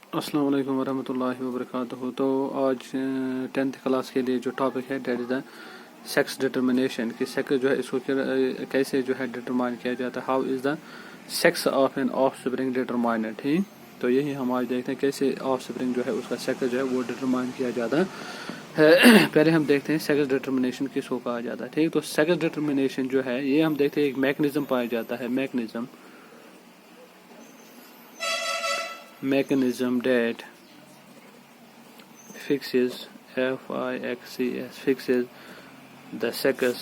अस्सलाम वालेकुम वरहमतुल्लाहि वबरकातुहू। तो आज 10th क्लास के लिए जो टॉपिक है that is the sex determination कि सेक्स जो है इसको कैसे जो है डिटरमाइन किया जाता है। How is the sex of an offspring determined. ठीक, तो यही हम आज देखते हैं कैसे ऑफ स्प्रिंग जो है उसका सेक्स जो है वो डिटरमाइन किया जाता है। पहले हम देखते हैं सेक्स डिटर्मिनेशन किसको कहा जाता है। ठीक, तो सेक्स डिटर्मिनेशन जो है ये हम देखते हैं एक मैकेनिज्म पाया जाता है। mechanism that fixes fixes the sex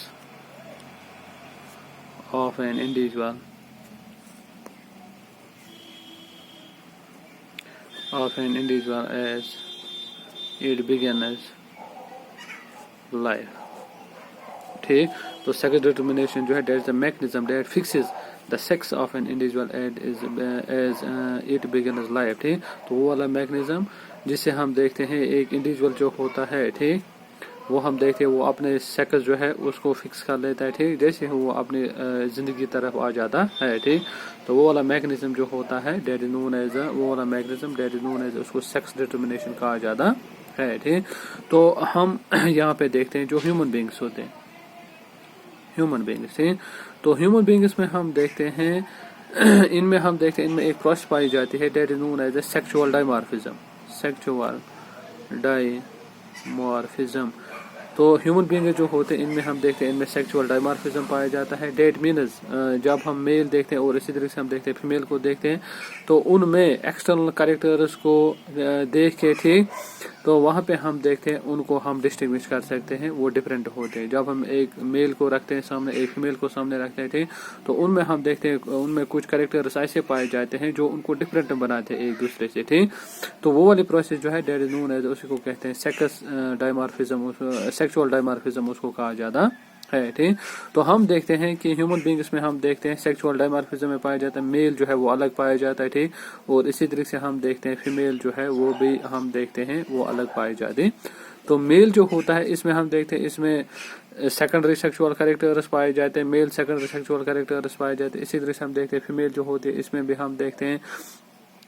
of an individual as it begins life। ठीक, तो सेक्स डिटर्मिनेशन जो है that is the mechanism that fixes the sex of an individual as it begins life. ठीक, तो वो वाला मैकेनिज्म जिससे हम देखते हैं एक इंडिविजुअल जो होता है, ठीक, वो हम देखते हैं वो अपने सेक्स जो है उसको फिक्स कर लेता है। ठीक, जैसे वो अपनी जिंदगी की तरफ आ जाता है। ठीक, तो वो वाला मैकेनिज्म जो होता है डेट इज नोन एज वो वाला mechanism that is known as उसको सेक्स डिटर्मिनेशन कहा जाता है। ठीक, तो हम यहाँ पे देखते हैं जो ह्यूमन बींग्स होते हैं, ह्यूमन बींग्स। तो ह्यूमन बींग्स में हम देखते हैं इनमें हम देखते हैं इनमें एक प्रोसेस पाई जाती है that is known as sexual dimorphism. तो ह्यूमन बींग जो होते हैं इनमें हम देखते हैं इनमें सेक्सुअल डायमॉर्फिज्म पाया जाता है। डेट मीन्स जब हम मेल देखते हैं और इसी तरीके से हम देखते हैं फीमेल को देखते हैं तो उनमें एक्सटर्नल कैरेक्टर्स को देख के, ठीक, तो वहाँ पे हम देखते हैं उनको हम डिस्टिंग्विश कर सकते हैं, वो डिफरेंट होते हैं। जब हम एक मेल को रखते हैं सामने, एक फीमेल को सामने रखते हैं, ठीक, तो उनमें हम देखते हैं उनमें कुछ कैरेक्टर्स ऐसे पाए जाते हैं जो उनको डिफरेंट बनाते हैं एक दूसरे से। ठीक, तो वो वाली प्रोसेस जो है डेट इज नोन एज उसी को कहते हैं सेक्स डायमॉर्फिज्म, सेक्सुअल डायमॉर्फिज्म उसको कहा जाता है। ठीक, तो हम देखते हैं कि ह्यूमन बींग्स में हम देखते हैं सेक्सुअल डायमॉर्फिज्म में पाया जाता है, मेल जो है वो अलग पाया जाता है। ठीक, और इसी तरीके से हम देखते हैं फीमेल जो है वो भी हम देखते हैं वो अलग पाए जाते हैं। तो मेल जो होता है इसमें हम देखते हैं इसमें सेकेंडरी सेक्सुअल कैरेक्टर्स पाए जाते हैं, मेल सेकेंडरी सेक्सुअल कैरेक्टर्स पाए जाते हैं। इसी तरह से हम देखते हैं फीमेल जो होती है इसमें भी हम देखते हैं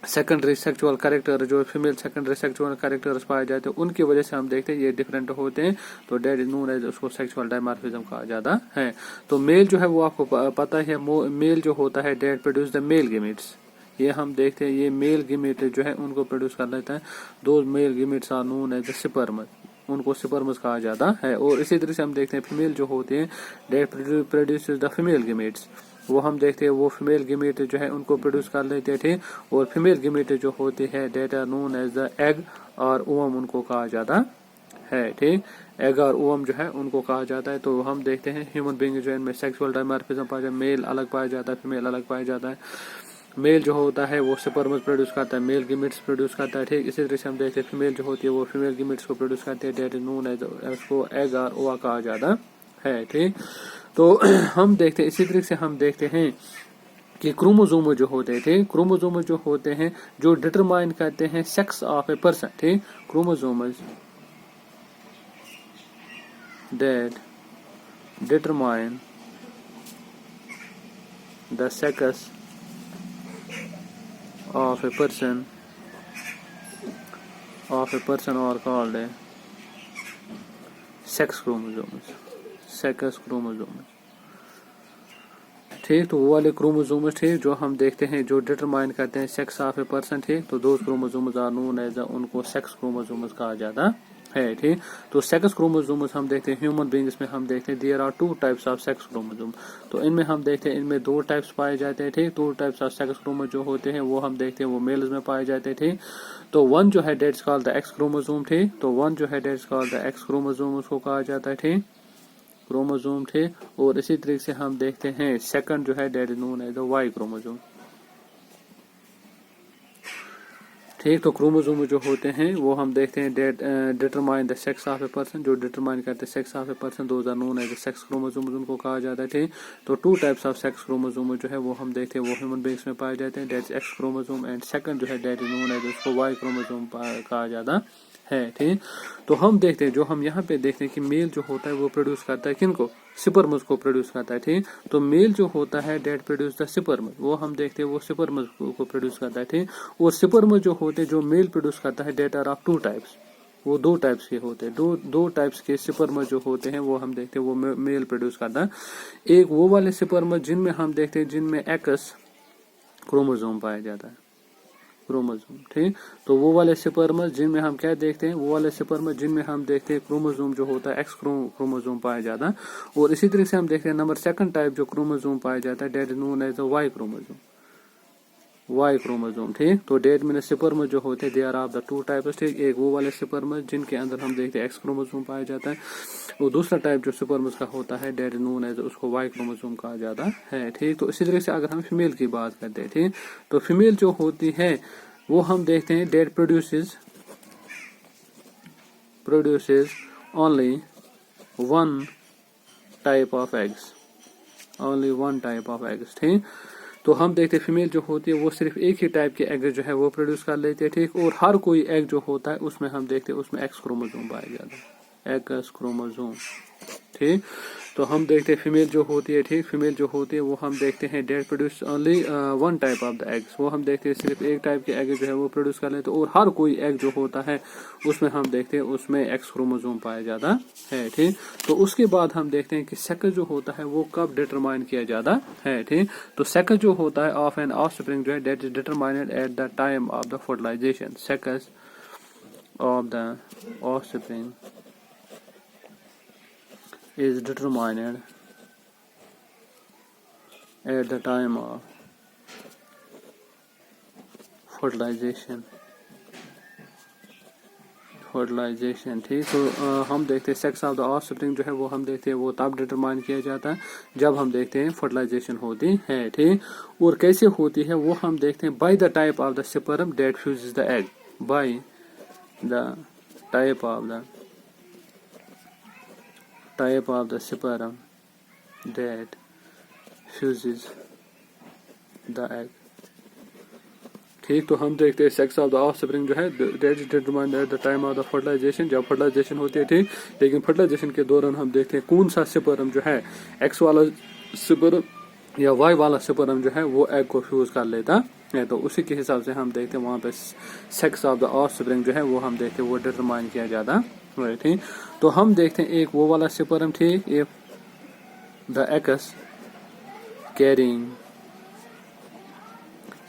सेकेंडरी सेक्सुअल कैरेक्टर, जो फीमेल सेकेंडरी सेक्सुअल कैरेक्टर्स पाए जाते हैं उनकी वजह से हम देखते हैं ये डिफरेंट होते हैं। तो डेट इज नोन एज उसको सेक्सुअल डायमॉर्फिज्म कहा जाता है। तो मेल जो है वो आपको पता है, मेल जो होता है डेट प्रोड्यूस द मेल गिमिट्स। ये हम देखते हैं ये मेल गिमिट जो है उनको प्रोड्यूस कर लेता है। दो male gametes are known as sperm, उनको स्पर्म्स कहा जाता है। और इसी तरह से हम देखते हैं फीमेल जो होते हैं डेट प्रोड्यूस द फीमेल गिमिट्स, वो हम देखते हैं वो फीमेल गिमेट जो है उनको प्रोड्यूस कर लेते थे। और फीमेल गिमेट जो होती है that are known as the egg और ओवम उनको कहा जाता है। ठीक, एग और ओवम जो है उनको कहा जाता है। तो हम देखते हैं ह्यूमन बीइंग जो है इनमें सेक्सुअल डायमॉर्फिज्म पाया जाता है, मेल अलग पाया जाता है, फीमेल अलग पाया जाता है। मेल जो होता है वो स्पर्म्स प्रोड्यूस करता है, मेल गिमिट्स प्रोड्यूस करता है। ठीक, इसी तरह से हम देखते हैं फीमेल जो होती है वो फीमेल गिमिट्स को प्रोड्यूस करती है, डेट इज नोन एज उसको एग और ओवा कहा जाता है। ठीक, तो हम देखते हैं इसी तरीके से हम देखते हैं कि क्रोमोसोम जो होते थे, क्रोमोसोम जो होते हैं जो डिटरमाइन करते हैं सेक्स ऑफ ए पर्सन। ठीक, chromosomes that determine the sex of a person are called sex chromosomes. ठीक, तो वो वाले क्रोमोसोम्स थे जो हम देखते हैं जो डिटरमाइन करते हैं सेक्स ऑफ ए पर्सन। ठीक, तो दो क्रोमोसोम्स आर नोन एज उनको सेक्स क्रोमोसोम्स कहा जाता है। ठीक, तो सेक्स क्रोमोसोम्स हम देखते हैं ह्यूमन बींग्स में हम देखते हैं there are 2 types of sex chromosome. तो इनमें हम देखते हैं इनमें 2 टाइप्स पाए जाते हैं। ठीक, 2 टाइप्स ऑफ सेक्स क्रोमोसोम जो होते हैं वो हम देखते हैं वो मेल्स में पाए जाते हैं। ठीक, तो वन जो है that's called the X chromosome. ठीक, तो वन जो है that's called the X chromosome उसको कहा जाता है। ठीक, क्रोमोसोम थे। और इसी तरीके से हम देखते हैं सेकंड जो है that is known as the Y chromosome. ठीक, तो क्रोमोसोम जो होते हैं वो हम देखते हैं determine the sex of a person, जो डिटरमाइन करते हैं sex of a person those are known as sex chromosome उनको कहा जाता है। ठीक, तो 2 टाइप्स ऑफ सेक्स क्रोमोसोम जो है वो हम देखते हैं वो ह्यूमन बींग्स में पाए जाते हैं, that X chromosome and second जो है डेट इज नोन एज उसको वाई क्रोमोसोम कहा जाता है, ठीक। तो हम देखते हैं, जो हम यहाँ पे देखते हैं कि मेल जो होता है वो प्रोड्यूस करता है किनको, स्पर्म्स को प्रोड्यूस करता है, ठीक। तो मेल जो होता है डेट प्रोड्यूस द स्पर्म, वो हम देखते हैं वो स्पर्म्स को प्रोड्यूस करता है, ठीक। और स्पर्म जो होते हैं जो मेल प्रोड्यूस करता है that are of two types, वो दो टाइप्स के होते हैं, दो टाइप्स के स्पर्म जो होते हैं वो हम देखते हैं वो मेल प्रोड्यूस करता है। एक वो वाले स्पर्म जिनमें हम देखते हैं जिनमें एक्स क्रोमोसोम पाया जाता है, क्रोमोसोम, ठीक। तो वो वाले स्पर्म जिनमें हम क्या देखते हैं, वो वाले स्पर्म जिनमें हम देखते हैं क्रोमोसोम जो होता है एक्स क्रोमोसोम पाया जाता है। और इसी तरह से हम देखते हैं नंबर सेकंड टाइप जो क्रोमोसोम पाया जाता है that is known as the Y chromosome, Y chromosome, ठीक। तो डेट में स्पर्म जो होते हैं they are of the two types, ठीक। एक वो वाले स्पर्म जिनके अंदर हम देखते हैं एक्स क्रोमोसोम पाया जाता है, और दूसरा टाइप जो स्पर्म का होता है डेट इज नोन एज, उसको वाई क्रोमोसोम कहा जाता है, ठीक। तो इसी तरह से अगर हम फीमेल की बात करते हैं, ठीक, तो फीमेल जो होती है वो हम देखते हैं that produces only one type of eggs, only one type of eggs, ठीक। तो हम देखते हैं फीमेल जो होती है वो सिर्फ एक ही टाइप के एग जो है वो प्रोड्यूस कर लेते हैं, ठीक। और हर कोई एग जो होता है उसमें हम देखते हैं उसमें एक्स क्रोमोसोम पाया जाता है, एक्स क्रोमोसोम, ठीक। तो हम देखते हैं फीमेल जो होती है, ठीक, फीमेल जो होती है वो हम देखते हैं that produce only one type of the eggs, वो हम देखते हैं सिर्फ एक टाइप के एग जो है वो प्रोड्यूस कर लेते हैं। और हर कोई एग जो होता है उसमें हम देखते हैं उसमें एक्स क्रोमोसोम पाया जाता है, ठीक। तो उसके बाद हम देखते हैं कि सेक्स जो होता है वो कब डिटरमाइन किया जाता है, ठीक। तो सेक्स जो होता है ऑफ एन ऑफस्प्रिंग जो है that is determined at the time of the fertilisation, sex of the offspring is determined at the time of fertilization, ठीक। तो हम देखते हैं सेक्स ऑफ द ऑफस्प्रिंग जो है वो हम देखते हैं वो तब डिटरमाइन किया जाता है जब हम देखते हैं फर्टिलाइजेशन होती है, ठीक। और कैसे होती है वो हम देखते हैं by the type of the sperm that fuses the egg, by the type of the sperm that fuses the egg, ठीक। तो हम देखते हैं सेक्स ऑफ द ऑफस्प्रिंग जो है that is determined at the time of the fertilisation, जब fertilisation होती है, ठीक। लेकिन फर्टिलाइजेशन के दौरान हम देखते हैं कौन सा स्पर्म जो है एक्स वाला स्पर्म या वाई वाला स्पर्म जो है वो एग को फ्यूज कर लेता है। तो उसी के हिसाब से हम देखते हैं वहाँ पे सेक्स ऑफ द ऑफस्प्रिंग जो है वो हम देखते हैं वो डिटरमाइन किया जाता है, ठीक। तो हम देखते हैं एक वो वाला स्पर्म, ठीक, एक the eggs carrying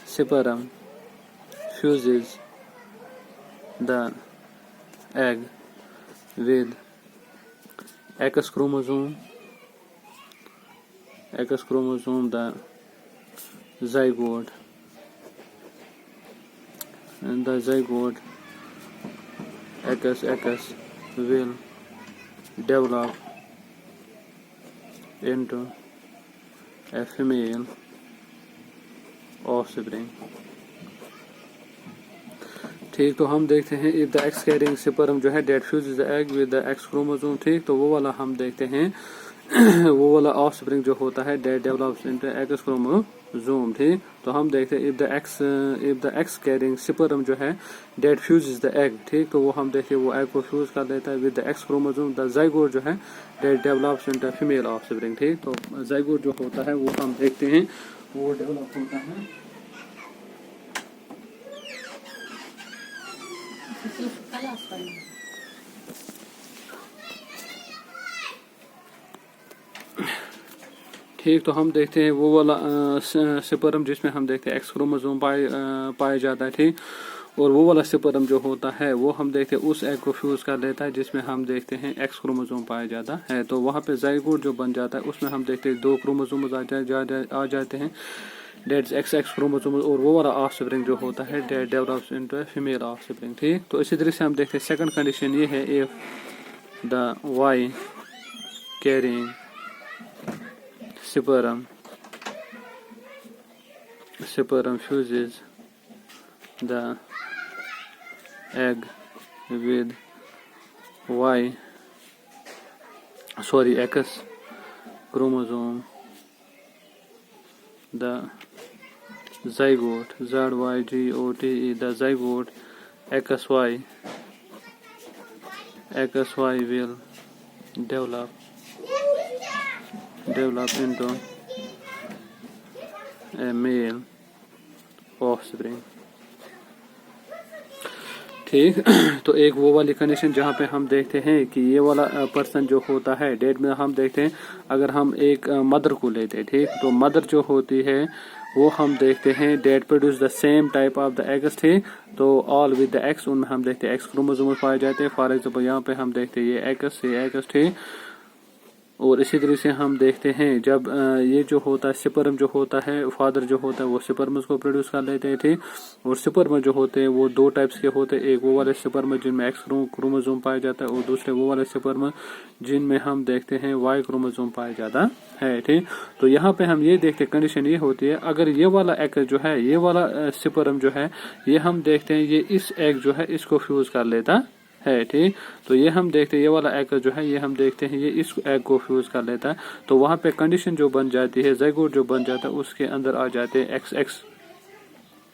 sperm fuses the egg with X chromosome, the zygote, and the zygote X will develop into a female offspring, ठीक। तो हम देखते हैं if the X carrying sperm जो है that fuses the egg with the X chromosome, ठीक। तो वो वाला हम देखते हैं वो वाला ऑफस्प्रिंग जो होता है that develops into X chromosome, ठीक। तो हम देखते हैं if the X carrying sperm जो है डेट फ्यूजेस द एग, ठीक। तो वो हम देखते हैं वो एग को फ्यूज कर लेता है with the X chromosome, the zygote जो है that develops into female offspring, ठीक। तो जाइगोट जो होता है वो हम देखते हैं वो डेवलप होता है ठीक। तो हम देखते हैं वो वाला स्पर्म जिसमें हम देखते हैं एक्स क्रोमोसोम पाया जाता है, ठीक। और वो वाला स्पर्म जो होता है वो हम देखते हैं उस एग को फ्यूज कर लेता है जिसमें हम देखते हैं एक्स क्रोमोसोम पाया जाता है। तो वहाँ पे जाइगोट जो बन जाता है उसमें हम देखते हैं दो क्रोमोसोम आ जाते हैं डेट एक्स क्रोमोसोम, और वो वाला ऑफस्प्रिंग जो होता है that develops into female offspring, ठीक। तो इसी तरह से हम देखते हैं सेकंड कंडीशन ये है if the Y carrying sperm fuses the egg with X chromosome, the zygote, ZYGOTE, the zygote XY XY will develop into a male offspring। ठीक। तो एक वो वाली कंडीशन जहाँ पे हम देखते हैं कि ये वाला पर्सन जो होता है डेट में हम देखते हैं, अगर हम एक मदर को लेते हैं, ठीक, तो मदर जो होती है वो हम देखते हैं that produce the same type of the eggs, ठीक, तो ऑल विद द एक्स, उनमें हम देखते हैं एक्स क्रोमोसोम पाए जाते हैं। फॉर एग्जांपल यहाँ पे हम देखते हैं ये एक्स, ठीक, और इसी तरह से हम देखते हैं जब ये जो होता है स्पर्म जो होता है, फादर जो होता है वो स्पर्म को प्रोड्यूस कर लेते हैं, ठीक, और स्पर्म जो होते हैं वो दो टाइप्स के होते हैं, एक वो वाले स्पर्म जिनमें एक्स क्रोमोसोम पाया जाता है और दूसरे वो वाले स्पर्म जिनमें हम देखते हैं वाई क्रोमोसोम पाया जाता है, ठीक। तो यहाँ पे हम ये देखते हैं कंडीशन ये होती है, अगर ये वाला एग जो है, ये वाला स्पर्म जो है, ये हम देखते हैं ये इस एग जो है इसको फ्यूज कर लेता है, ठीक, तो ये हम देखते हैं ये वाला एग जो है ये हम देखते हैं ये इस एग को फ्यूज कर लेता है, तो वहां पे कंडीशन जो बन जाती है, ज़ाइगोट जो बन जाता है उसके अंदर आ जाते हैं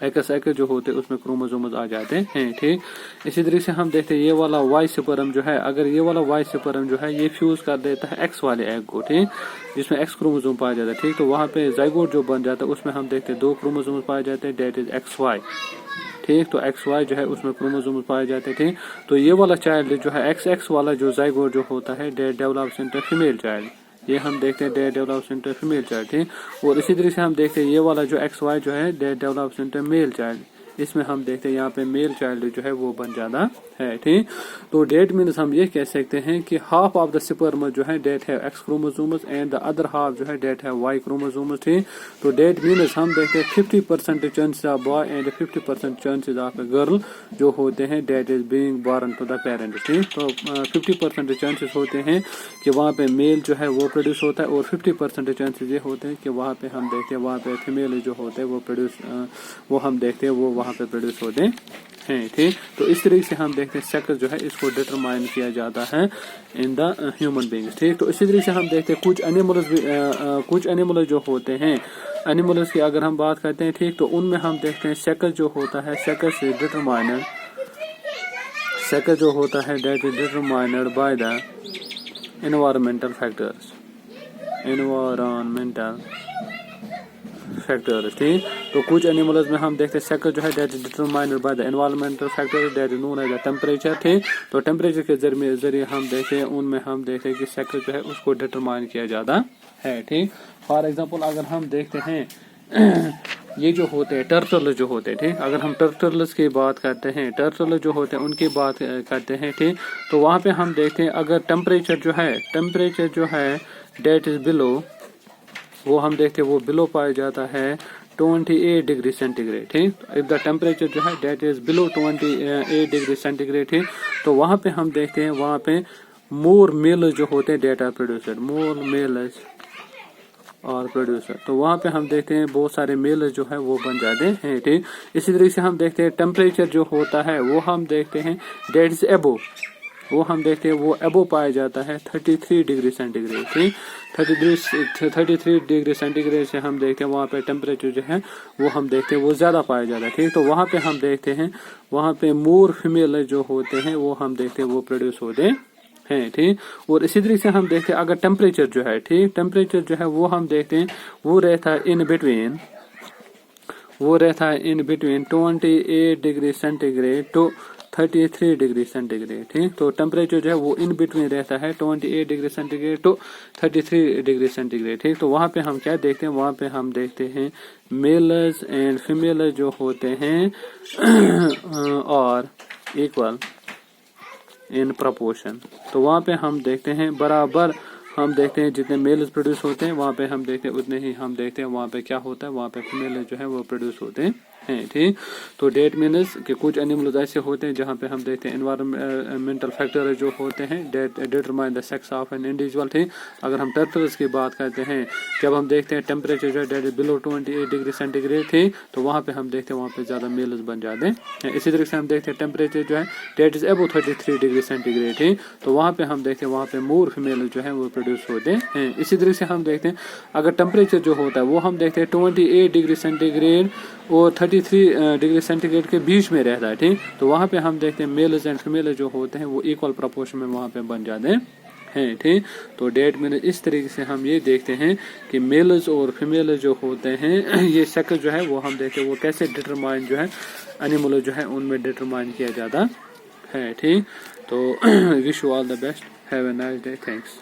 एक्स जो होते हैं उसमें क्रोमोसोम्स आ जाते हैं, ठीक। इसी तरीके से हम देखते हैं ये वाला वाई स्पर्म जो है, अगर ये वाला वाई स्पर्म जो है ये फ्यूज कर देता है एक्स वाले एग को, ठीक, जिसमें एक्स क्रोमोसोम पाया जाता है, ठीक, तो वहां पे ज़ाइगोट जो बन जाता है उसमें हम देखते हैं दो क्रोमोसोम्स पाए जाते हैं, डेट इज XY, ठीक, तो XY जो है उसमें क्रोमोसोम पाए जाते हैं, ठीक, तो ये वाला चाइल्ड जो है XX वाला जो ज़ाइगोट जो होता है that develops into female child, ये हम देखते हैं that develops into female child, ठीक, और इसी तरह से हम देखते हैं ये वाला जो XY जो है that develops into male child, इसमें हम देखते हैं यहाँ पे मेल चाइल्ड जो है वो बन जाता है, ठीक। तो डेट मीन्स हम ये कह सकते हैं कि हाफ ऑफ द स्पर्म जो है डेट है x chromosomes and the other half जो है डेट है वाई क्रोमोसोम्स, ठीक। तो डेट मीन्स हम देखते हैं 50% chances of boy and 50% chances of girl जो होते हैं that is being born to the parents, ठीक। तो 50% चांसेस होते हैं कि वहाँ पे मेल जो है वो प्रोड्यूस होता है और 50% चांसेस ये होते हैं कि वहाँ पे हम देखते हैं वहाँ पे फीमेल जो होते हैं वो हम देखते हैं वो वहाँ पे प्रोड्यूस होते हैं, ठीक। तो इस तरीके से हम देखते हैं सेक्स जो है इसको डिटरमाइन किया जाता है इन द ह्यूमन बीइंग्स, ठीक। तो इसी तरीके से हम देखते हैं कुछ एनिमल्स जो होते हैं, एनिमल्स की अगर हम बात करते हैं, ठीक, तो उनमें हम देखते हैं सेक्स जो होता है सेक्स जो होता है that is determined by the environmental factors, ठीक। तो कुछ एनिमल्स में हम देखते हैं सेक्स जो है that is determined by the environmental factors that is known as the temperature, ठीक। तो टेम्परेचर के जरिए हम देखते हैं उनमें हम देखते हैं कि सेक्स जो है उसको डिटरमाइन किया जाता है, ठीक। फॉर एग्जांपल अगर हम देखते हैं ये जो होते हैं टर्टल जो होते हैं, ठीक, अगर हम टर्टल्स की बात करते हैं, टर्टल जो होते हैं उनकी बात करते हैं, ठीक, तो वहाँ पे हम देखते हैं अगर टेम्परेचर जो है डेट इज बिलो, वो हम देखते हैं वो बिलो पाया जाता है 28 डिग्री सेंटीग्रेड, ठीक। इफ द टेम्परेचर जो है that is below 28 degree centigrade, ठीक, तो वहाँ पे हम देखते हैं वहाँ पे मोर मेल जो होते हैं that are producer, more males और प्रोड्यूसर, तो वहाँ पे हम देखते हैं बहुत सारे मेल जो है वो बन जाते हैं, ठीक। इसी तरीके से हम देखते हैं टेम्परेचर जो होता है वो हम देखते हैं डेट इज एबो, वो हम देखते हैं वो एबो पाया जाता है 33 डिग्री सेंटीग्रेड, ठीक। 33 डिग्री सेंटीग्रेड से हम देखते हैं वहाँ पे टेम्परेचर जो है वो हम देखते हैं वो ज्यादा पाया जाता है, ठीक। तो वहाँ पे हम देखते हैं वहाँ पे मोर फीमेल जो होते हैं वो हम देखते हैं वो प्रोड्यूस होते हैं, ठीक। और इसी तरीके से हम देखते हैं अगर टेम्परेचर जो है, ठीक, टेम्परेचर जो है वो हम देखते हैं वो रहता है in between 28 degree centigrade to 33 degree centigrade, ठीक। तो टेम्परेचर जो है वो इन बिटवीन रहता है 28 degree centigrade to 33 degree centigrade, ठीक। तो वहाँ पे हम क्या देखते हैं, वहाँ पे हम देखते हैं मेल्स एंड फीमेल जो होते हैं और इक्वल इन प्रपोर्शन, तो वहाँ पे हम देखते हैं बराबर हम देखते हैं जितने मेल्स प्रोड्यूस होते हैं वहाँ पे हम देखते हैं उतने ही हम देखते हैं वहाँ पे क्या होता है, वहाँ पे फीमेल जो है वो प्रोड्यूस होते हैं, ठीक। तो डेट मीन्स कि कुछ एनिमल्स ऐसे होते हैं जहाँ पे हम देखते हैं एनवायरमेंटल फैक्टर जो होते हैं that determine the sex of an individual, ठीक। अगर हम टर्टल्स की बात करते हैं जब हम देखते हैं टेम्परेचर जो है डेट बिलो 28 डिग्री सेंटीग्रेड, ठीक, तो वहाँ पे हम देखते हैं वहाँ पे ज्यादा मेल्स बन जाते हैं। इसी तरीके से हम देखते हैं टेम्परेचर जो है that is above 33 degree centigrade, ठीक, तो वहाँ पे हम देखते हैं वहाँ पे मोर फीमेल जो है वो प्रोड्यूस होते हैं। इसी तरीके से हम देखते हैं अगर टेम्परेचर जो होता है वो हम देखते हैं 28 डिग्री सेंटीग्रेड और 33 डिग्री सेंटीग्रेड के बीच में रहता है, ठीक। तो वहाँ पे हम देखते हैं मेल्स एंड फीमेल जो होते हैं वो इक्वल प्रोपोर्शन में वहाँ पे बन जाते हैं, ठीक। तो डेट मीनस इस तरीके से हम ये देखते हैं कि मेल्स और फीमेल जो होते हैं ये सेक्स जो है वो हम देखते हैं वो कैसे डिटरमाइन जो है एनिमल जो है उनमें डिटरमाइन किया जाता है, ठीक। तो wish you all the best, have a nice day, thanks.